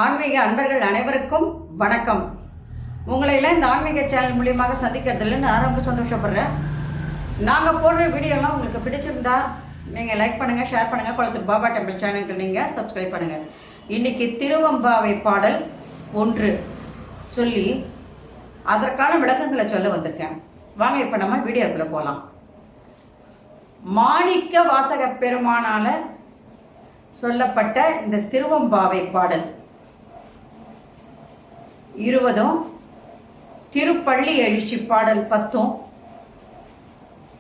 ஆன்மீக அன்பர்கள் அனைவருக்கும் வணக்கம். உங்களை எல்லாம் இந்த ஆன்மீக சேனல் மூலியமாக சந்திக்கிறதுல நான் ரொம்ப சந்தோஷப்படுறேன். நாங்கள் போடுற வீடியோலாம் உங்களுக்கு பிடிச்சிருந்தா நீங்கள் லைக் பண்ணுங்கள், ஷேர் பண்ணுங்கள். குளத்தூர் பாபா டெம்பிள் சேனலுக்கு நீங்கள் சப்ஸ்கிரைப் பண்ணுங்கள். இன்றைக்கி திருவெம்பாவை பாடல் 1 சொல்லி அதற்கான விளக்கங்களை சொல்ல வந்திருக்கேன். வாங்க இப்போ நம்ம வீடியோக்குள்ளே போகலாம். மாணிக்க வாசக பெருமானால் சொல்லப்பட்ட இந்த திருவெம்பாவை பாடல் 20, திருப்பள்ளி எழுச்சி பாடல் 10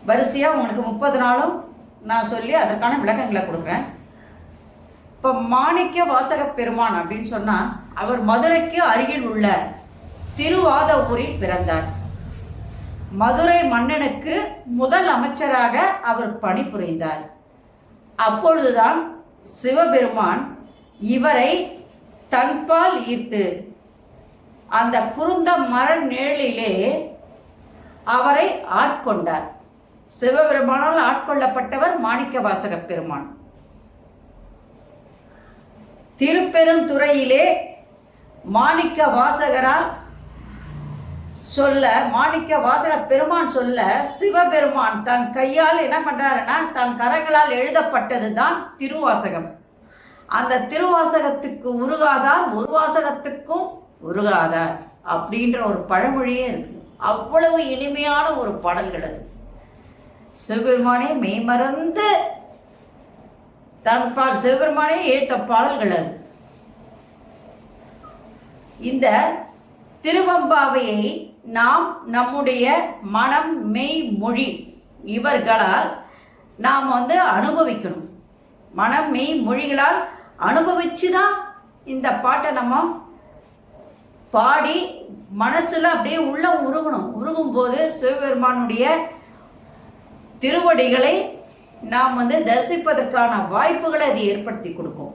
வரிசையாக உங்களுக்கு 30 நாளும் நான் சொல்லி அதற்கான விளக்கங்களை கொடுக்குறேன். இப்போ மாணிக்க வாசக பெருமான் அப்படின்னு சொன்னால் அவர் மதுரைக்கு அருகில் உள்ள திருவாதவூரில் பிறந்தார். மதுரை மன்னனுக்கு முதல் அமைச்சராக அவர் பணிபுரிந்தார். அப்பொழுதுதான் சிவபெருமான் இவரை தன்பால் ஈர்த்து அந்த குருந்த மர நிழலிலே அவரை ஆட்கொண்டார். சிவபெருமானால் ஆட்கொள்ளப்பட்டவர் மாணிக்க வாசக பெருமான். திருப்பெருந்துறையிலே மாணிக்க வாசகரால் சொல்ல, மாணிக்க வாசக பெருமான் சொல்ல, சிவபெருமான் தன் கையால் என்ன பண்றாருன்னா தன் கரங்களால் எழுதப்பட்டது தான் திருவாசகம். அந்த திருவாசகத்துக்கு உருகாதார் ஒரு வாசகத்துக்கும் உருகாதார் அப்படின்ற ஒரு பழமொழியே இருக்கு. அவ்வளவு இனிமையான ஒரு பாடல்கள் அது. சிவபெருமானே மெய்மறந்து தன் சிவபெருமானே எழுத்த பாடல்கள் அது. இந்த திருவெம்பாவையை நாம் நம்முடைய மனம், மெய், மொழி இவர்களால் நாம் அனுபவிக்கணும். மனம், மெய், மொழிகளால் அனுபவிச்சு தான் இந்த பாட்டை நம்ம பாடி மனசில் அப்படியே உள்ள உருகணும். உருகும் போது சிவபெருமானுடைய திருவடிகளை நாம் தரிசிப்பதற்கான வாய்ப்புகளை அது ஏற்படுத்தி கொடுக்கும்.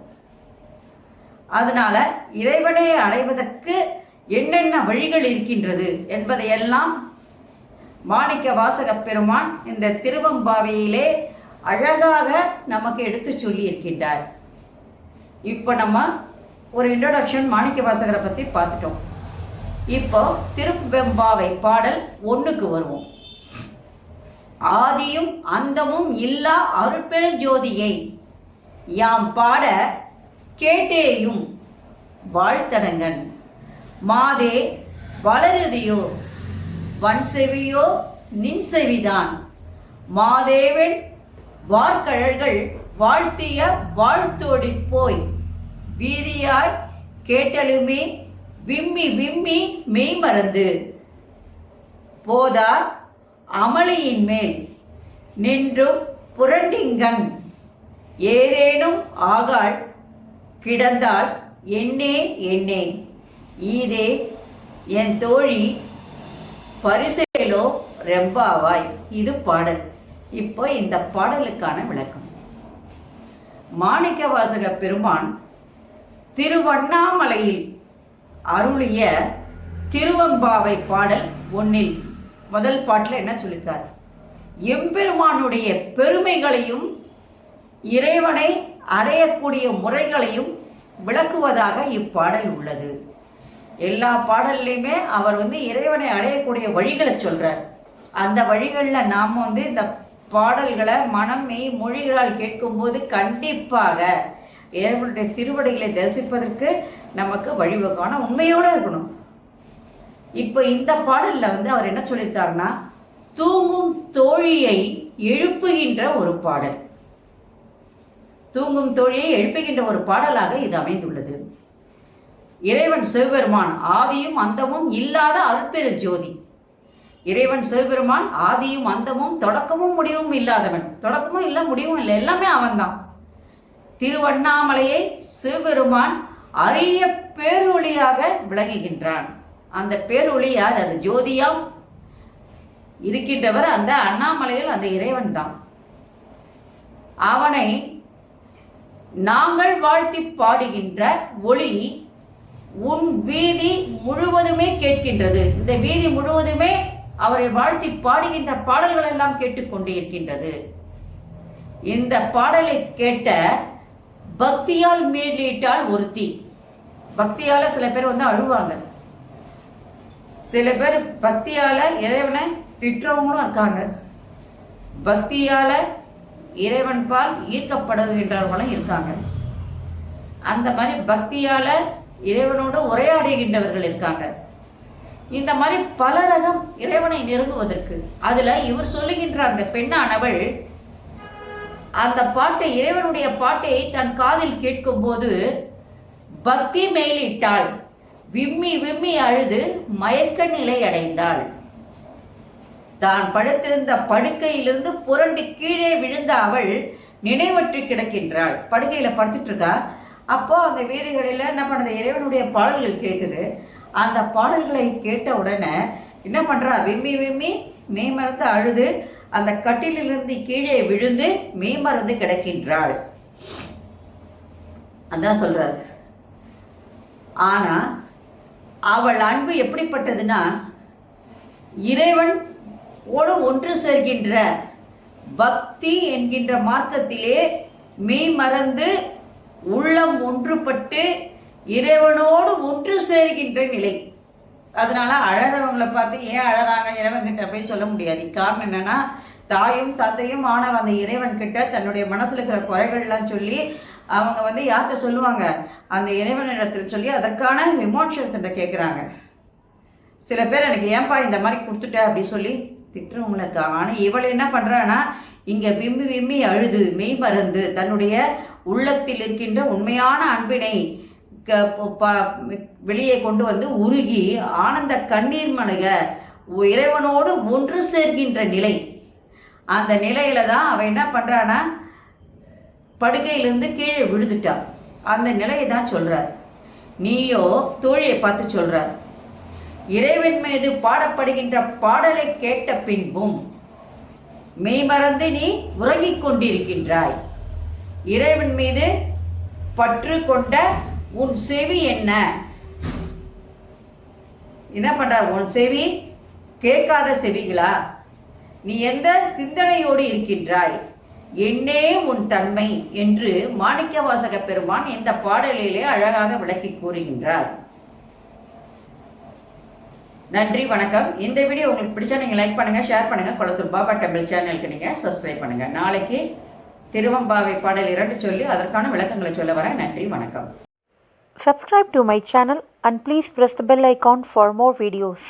அதனால இறைவனை அடைவதற்கு என்னென்ன வழிகள் இருக்கின்றது என்பதையெல்லாம் மாணிக்க வாசக பெருமான் இந்த திருவெம்பாவையிலே அழகாக நமக்கு எடுத்து சொல்லி இருக்கின்றார். இப்போ நம்ம ஒரு இன்ட்ரோடக்ஷன் மாணிக்க வாசகரை பற்றி பார்த்துட்டோம். இப்போ திருவெம்பாவை பாடல் 1க்கு வருவோம். ஆதியும் அந்தமும் இல்லா அருட்பெருஞ்சோதியை யாம் பாட கேட்டேயும் வாழ்த்தடங்கன் மாதே வளருதியோ வன்செவியோ நின்செவிதான் மாதேவன் வார்கழல்கள் வாழ்த்திய வாழ்த்தோடி போய் வீதியாய் கேட்டலுமே விம்மி விம்மி மெய்மறந்து போதார் அமளியின் மேல் நின்றும் புரண்டிங்கண் ஏதேனும் ஆகாள் கிடந்தாள் என்னே என்னே ஈதே என் தோழி பரிசேலோ ரெம்பாவாய். இது பாடல். இப்போ இந்த பாடலுக்கான விளக்கம். மாணிக்க வாசக பெருமான் திருவண்ணாமலையில் அருளிய திருவெம்பாவை பாடல் 1 முதல் பாட்டில் என்ன சொல்லியிருக்கார்? எம்பெருமானுடைய பெருமைகளையும் இறைவனை அடையக்கூடிய முறைகளையும் விளக்குவதாக இப்பாடல் உள்ளது. எல்லா பாடல்லையுமே அவர் இறைவனை அடையக்கூடிய வழிகளை சொல்கிறார். அந்த வழிகளில் நாம் இந்த பாடல்களை மனம், மெய், மொழிகளால் கேட்கும்போது கண்டிப்பாக இறைவனுடைய திருவடிகளை தரிசிப்பதற்கு நமக்கு வழிவகுக்கான உண்மையோடு இருக்கணும். இப்போ இந்த பாடலில் அவர் என்ன சொல்லியிருக்காருன்னா, தூங்கும் தோழியை எழுப்புகின்ற ஒரு பாடல். தூங்கும் தோழியை எழுப்புகின்ற ஒரு பாடலாக இது அமைந்துள்ளது. இறைவன் சிவபெருமான் ஆதியும் அந்தமும் இல்லாத அருட்பெருஞ்சோதி. இறைவன் சிவபெருமான் ஆதியும் அந்தமும் தொடக்கமும் முடிவும் இல்லாதவன். தொடக்கமும் இல்லை, முடிவும் இல்லை, எல்லாமே அவன்தான். திருவண்ணாமலையை சிவபெருமான் அரிய பேரொளியாக விளங்குகின்றான். அந்த பேரொளி யார்? அது ஜோதியாம் இருக்கின்றவர் அந்த அண்ணாமலையில் அந்த இறைவன் தான். அவனை நாங்கள் வாழ்த்தி பாடுகின்ற ஒளி உன் வீதி முழுவதுமே கேட்கின்றது. இந்த வீதி முழுவதுமே அவரை வாழ்த்தி பாடுகின்ற பாடல்கள் எல்லாம் கேட்டுக்கொண்டே இருக்கின்றது. இந்த பாடலை கேட்ட பக்தியால் மேலீட்டால் ஒருத்தி. பக்தியால் சில பேர் வந்து அழுவாங்க, சில பேர் பக்தியால் இறைவனை திட்டுறவங்களும் இருக்காங்க, பக்தியால் இறைவன் பால் ஈர்க்கப்படுகின்றவர்களும் இருக்காங்க, அந்த மாதிரி பக்தியால் இறைவனோடு உரையாடுகின்றவர்கள் இருக்காங்க. இந்த மாதிரி பல ரகம் இறைவனை நெருங்குவதற்கு. அதில் இவர் சொல்லுகின்ற அந்த பெண்ணானவள் அந்த பாட்டை, இறைவனுடைய பாட்டை தன் காதில் கேட்கும்போது பக்தி மேலிட்டாள், விம்மி விம்மி அழுது மயக்க நிலை அடைந்தாள். தான் படுத்திருந்த படுக்கையிலிருந்து புரண்டு கீழே விழுந்த அவள் நினைவற்று கிடக்கின்றாள். படுக்கையில் படுத்துட்டு இருக்கா. அப்போ அந்த வீதிகளில் என்ன பண்ணுது, இறைவனுடைய பாடல்கள் கேட்குது. அந்த பாடல்களை கேட்ட உடனே என்ன பண்ணுறா, விம்மி விம்மி மெய்மறந்து அழுது அந்த கட்டிலிருந்து கீழே விழுந்து மெய்மறந்து கிடக்கின்றாள். அதான் சொல்றார். ஆனால் அவள் அன்பு எப்படிப்பட்டதுன்னா, இறைவன் ஓடு ஒன்று சேர்கின்ற பக்தி என்கின்ற மார்க்கத்திலே மெய்மறந்து உள்ளம் ஒன்றுபட்டு இறைவனோடு ஒன்று சேர்கின்ற நிலை. அதனால அழறவங்களை பார்த்து ஏன் அழறாங்க இறைவன்கிட்ட போய் சொல்ல முடியாது. காரணம் என்னன்னா, தாயும் தந்தையும் ஆன அந்த இறைவன் கிட்ட தன்னுடைய மனசில் இருக்கிற குறைகள்லாம் சொல்லி அவங்க வந்து யார்கிட்ட சொல்லுவாங்க, அந்த இறைவனிடத்தில் சொல்லி அதற்கான விமோட்சத்திட்ட கேட்குறாங்க. சில பேர் எனக்கு ஏன்பா இந்த மாதிரி கொடுத்துட்ட அப்படி சொல்லி திட்டுறவங்கள இருக்காங்க. ஆனால் இவள் என்ன பண்ணுறான்னா, இங்கே விம்மி விம்மி அழுது மெய் மறந்து தன்னுடைய உள்ளத்தில் இருக்கின்ற உண்மையான அன்பினை வெளியே கொண்டு வந்து உருகி ஆனந்த கண்ணீர் மல்க இறைவனோடு ஒன்று சேர்கின்ற நிலை. அந்த நிலையில தான் அவன் என்ன பண்ணுறான்னா, படுக்கையிலிருந்து கீழே விழுந்துட்டான். அந்த நிலையை தான் சொல்கிறார். நீயோ தோழியை பார்த்து சொல்கிறார், இறைவன் மீது பாடப்படுகின்ற பாடலை கேட்ட பின்பும் மெய்மறந்து நீ உறங்கிக் கொண்டிருக்கின்றாய். இறைவன் மீது பற்று கொண்ட உன் செவி என்ன பண்றார், உன் செவி கேட்காத செவிகளா? நீ எந்த சிந்தனையோடு இருக்கின்றாய்? என்னே உன் தன்மை என்று மாணிக்கவாசக பெருமான் இந்த பாடலிலே அழகாக விளக்கி கூறுகின்றார். நன்றி, வணக்கம். இந்த வீடியோ உங்களுக்கு பிடிச்சா நீங்கள் லைக் பண்ணுங்கள், ஷேர் பண்ணுங்கள். குளத்தூர் பாபா டெம்பிள் சேனலுக்கு நீங்கள் சப்ஸ்கிரைப் பண்ணுங்கள். நாளைக்கு திருவம்பாவை பாடல் 2 சொல்லி அதற்கான விளக்கங்களை சொல்ல வரேன். நன்றி, வணக்கம். Subscribe to my channel and please press the bell icon for more videos.